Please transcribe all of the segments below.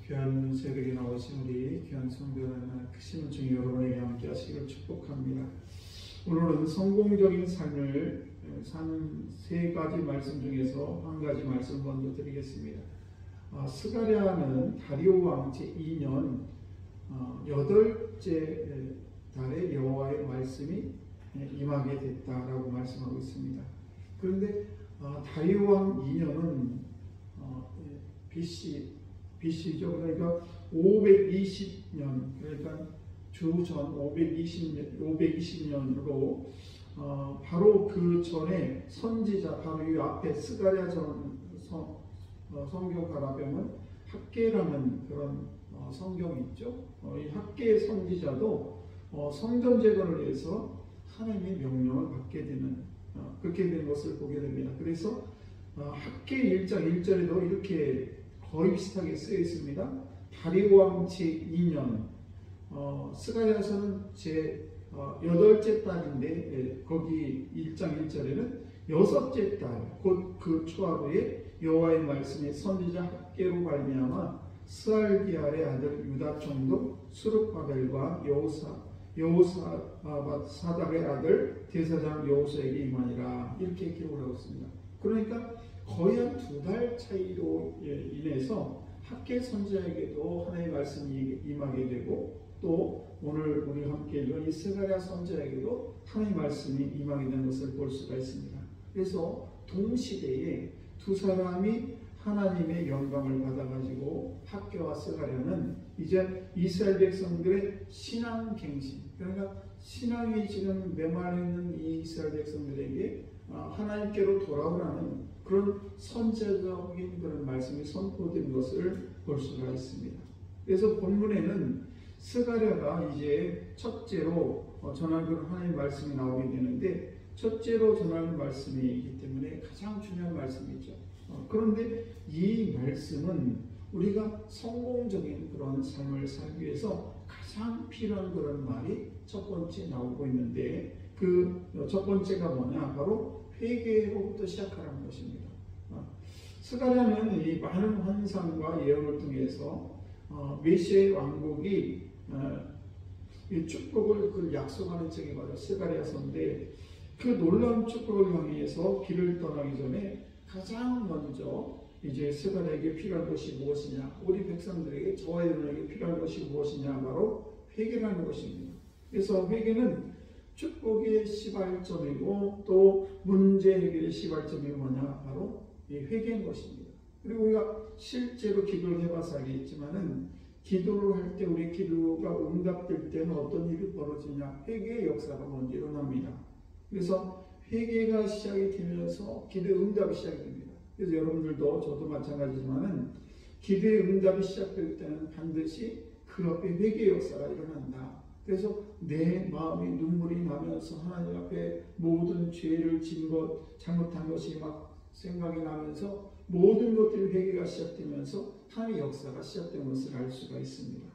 귀한 새벽에 나오신 우리 귀한 성도는 크신 중 여러분에게 함께 하시기를 축복합니다. 오늘은 성공적인 삶을 사는 세 가지 말씀 중에서 한 가지 말씀 먼저 드리겠습니다. 스가랴는 다리오 왕 제2년 8째 달에 여호와의 말씀이 임하게 됐다라고 말씀하고 있습니다. 그런데 다리오 왕 2년은 BC죠. 그러니까 520년, 그러니까 주전 520년으로 바로 그 전에 선지자, 바로 이 앞에 스가랴 전 성경 가라보면 학개라는 그런 성경이 있죠. 이 학개 선지자도 성전 재건을 위해서 하나님의 명령을 받게 되는 그렇게 된 것을 보게 됩니다. 그래서 학개 1장 1절에도 이렇게 거의 비슷하게 쓰여 있습니다. 다리오 왕 제2년 스가랴서는 제 8째 달인데 거기 1장 1절에는 6째 달 곧 그 초하루에 여호와의 말씀이 선지자 학개로 말미암아 스알디알의 아들 유다 총독 스룹바벨과 여호사닥의 아들 대사장 여호수아에게 임하니라, 이렇게 기록을 하고 있습니다. 그러니까 거의 한 2달 차이로 인해서 학개 선지자에게도 하나님의 말씀이 임하게 되고, 또 오늘 우리 함께 읽은 이 스가랴 선지자에게도 하나님의 말씀이 임하게 된 것을 볼 수가 있습니다. 그래서 동시대에 두 사람이 하나님의 영광을 받아가지고 학개와 스가랴는 이제 이스라엘 백성들의 신앙 갱신, 그러니까 신앙이 지금 메말있는 이 이스라엘 백성들에게 하나님께로 돌아오라는 그런 선제적인 그런 말씀이 선포된 것을 볼 수가 있습니다. 그래서 본문에는 스가랴가 이제 첫째로 전하는 그런 하나님의 말씀이 나오게 되는데, 첫째로 전하는 말씀이기 때문에 가장 중요한 말씀이죠. 그런데 이 말씀은 우리가 성공적인 그런 삶을 살기 위해서 가장 필요한 그런 말이 첫 번째 나오고 있는데, 그 첫 번째가 뭐냐, 바로 회개로부터 시작하라는 것입니다. 스가랴는 이 많은 환상과 예언을 통해서 메시아의 왕국이 이 축복을 약속하는 책이 바로 스가랴서인데, 그 놀라운 축복을 향해서 길을 떠나기 전에 가장 먼저 이제 스가랴에게 필요한 것이 무엇이냐, 우리 백성들에게, 저와 여러분에게 필요한 것이 무엇이냐, 바로 회개라는 것입니다. 그래서 회개는 축복의 시발점이고 또 문제 해결의 시발점이 뭐냐, 바로 이 회개인 것입니다. 그리고 우리가 실제로 기도를 해봐서 알겠지만은, 기도를 할 때 우리 기도가 응답될 때는 어떤 일이 벌어지냐, 회개의 역사가 먼저 일어납니다. 그래서 회개가 시작이 되면서 기도의 응답이 시작이 됩니다. 그래서 여러분들도 저도 마찬가지지만은 기도의 응답이 시작될 때는 반드시 그 앞에 회개의 역사가 일어난다. 그래서 내 마음이 눈물이 나면서 하나님 앞에 모든 죄를 진 것, 잘못한 것이 막 생각이 나면서 모든 것들이 회개가 시작되면서 하나님의 역사가 시작된 것을 알 수가 있습니다.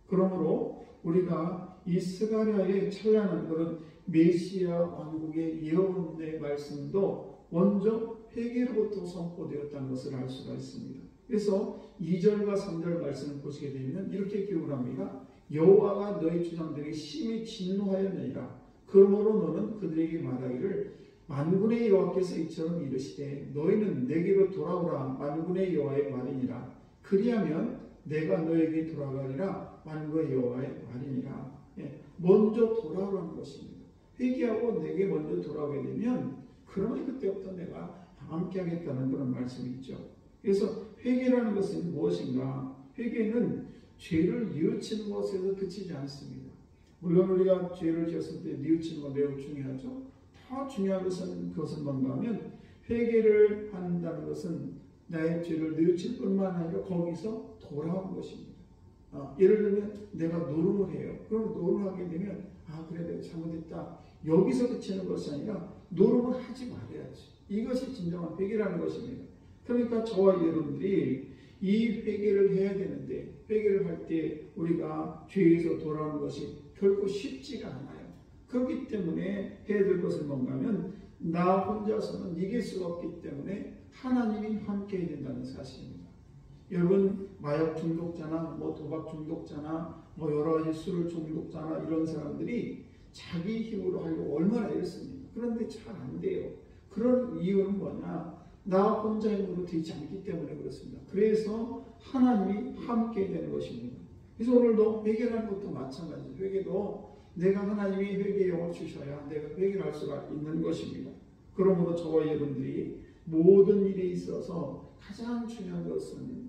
그러므로 우리가 이 스가랴의 찬란한 그런 메시아 왕국의 예언의 말씀도 먼저 회개로부터 선포되었다는 것을 알 수가 있습니다. 그래서 2절과 3절 말씀을 보시게 되면 이렇게 기록을 합니다. 여호와가 너희 주장들에게 심히 진노하였느니라. 그러므로 너는 그들에게 말하기를 만군의 여호와께서 이처럼 이르시되 너희는 내게로 돌아오라, 만군의 여호와의 말이니라. 그리하면 내가 너에게 돌아가리라, 만군의 여호와의 말이니라. 먼저 돌아오라는 것입니다. 회개하고 내게 먼저 돌아오게 되면 그러면 그때부터 내가 함께 하겠다는 그런 말씀이 있죠. 그래서 회개라는 것은 무엇인가? 회개는 죄를 뉘우치는 것에서 그치지 않습니다. 물론 우리가 죄를 지었을 때 뉘우치는 건 매우 중요하죠. 더 중요한 것은 그것은 뭔가 하면, 회개를 한다는 것은 나의 죄를 뉘우칠 뿐만 아니라 거기서 돌아오는 것입니다. 예를 들면 내가 노름을 해요. 그럼 노름을 하게 되면 그래 내가 잘못했다, 여기서 그치는 것이 아니라 노름을 하지 말아야지. 이것이 진정한 회개라는 것입니다. 그러니까 저와 여러분들이 이 회개를 해야 되는데, 회개를 할 때 우리가 죄에서 돌아오는 것이 결코 쉽지가 않아요. 그렇기 때문에 해야 될 것은 뭔가 하면, 나 혼자서는 이길 수가 없기 때문에 하나님이 함께 해야 된다는 사실입니다. 여러분 마약 중독자나 뭐 도박 중독자나 뭐 여러 가지 술 중독자나 이런 사람들이 자기 힘으로 하려고 얼마나 애쓰습니까? 그런데 잘 안 돼요. 그런 이유는 뭐냐? 나 혼자 힘으로 되지 않기 때문에 그렇습니다. 그래서 하나님이 함께 되는 것입니다. 그래서 오늘도 회개라는 것도 마찬가지죠. 회개도 내가 하나님이 회개의 영을 주셔야 내가 회개를 할 수가 있는 것입니다. 그러므로 저와 여러분들이 모든 일에 있어서 가장 중요한 것은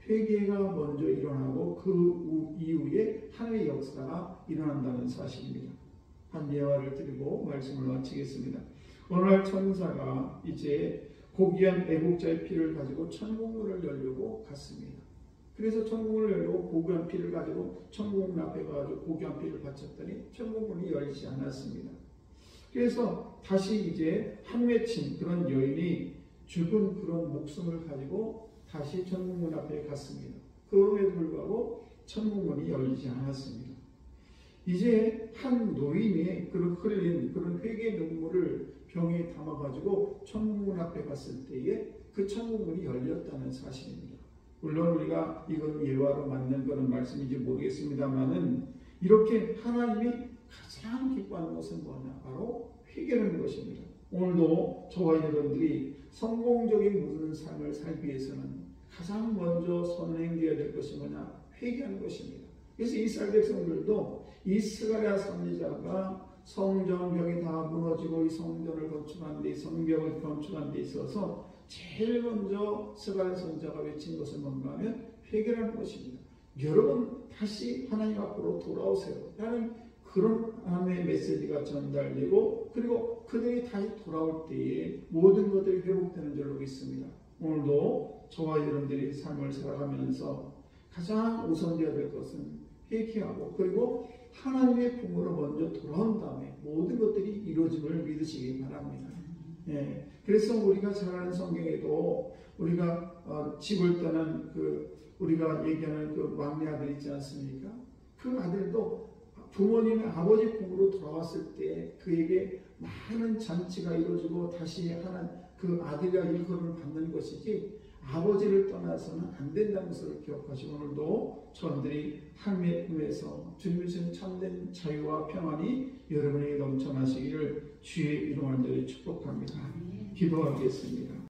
회개가 먼저 일어나고 그 이후에 하나님의 역사가 일어난다는 사실입니다. 한 예화를 드리고 말씀을 마치겠습니다. 어느 날 천사가 이제 고귀한 애국자의 피를 가지고 천국문을 열려고 갔습니다. 그래서 천국문을 열고 고귀한 피를 가지고 천국문 앞에 가서 고귀한 피를 바쳤더니 천국문이 열리지 않았습니다. 그래서 다시 이제 한 맺힌 그런 여인이 죽은 그런 목숨을 가지고 다시 천국문 앞에 갔습니다. 그럼에도 불구하고 천국문이 열리지 않았습니다. 이제 한 노인이 그런 흘린 그런 회개 눈물을 병에 담아가지고 천국문 앞에 갔을 때에 그 천국문이 열렸다는 사실입니다. 물론 우리가 이건 예화로 맞는 그런 말씀인지 모르겠습니다만은 이렇게 하나님이 가장 기뻐하는 것은 뭐냐? 바로 회개라는 것입니다. 오늘도 저와 여러분들이 성공적인 모든 삶을 살기 위해서는 가장 먼저 선행되어야 될 것이 뭐냐? 회개하는 것입니다. 그래서 이스라엘 백성들도 이 스가랴 선지자가 성전벽이 다 무너지고 이 성전을 건축한 데 성벽을 건축한 데 있어서 제일 먼저 스가랴 선지자가 외친 것은 뭔가 하면 회개라는 것입니다. 여러분 다시 하나님 앞으로 돌아오세요 라는 그런 하나님의 메시지가 전달되고 그리고 그들이 다시 돌아올 때에 모든 것들이 회복되는 줄로 믿습니다. 오늘도 저와 여러분들이 삶을 살아가면서 가장 우선되어야 될 것은 회개하고 그리고 하나님의 품으로 먼저 돌아온 다음에 모든 것들이 이루어짐을 믿으시기 바랍니다. 예, 그래서 우리가 잘 아는 성경에도 우리가 집을 떠난 우리가 얘기하는 그 막내 아들 있지 않습니까? 그 아들도 부모님의 아버지 품으로 돌아왔을 때 그에게 많은 잔치가 이루어지고 다시 하는 그 아들과 일컬음을 받는 것이지 아버지를 떠나서는 안 된다는 것을 기억하시고 오늘도 저들이 하나님의 품에서 주님의 주신 참된 자유와 평안이 여러분에게 넘쳐나시기를 주의 이름을 축복합니다. 기도하겠습니다.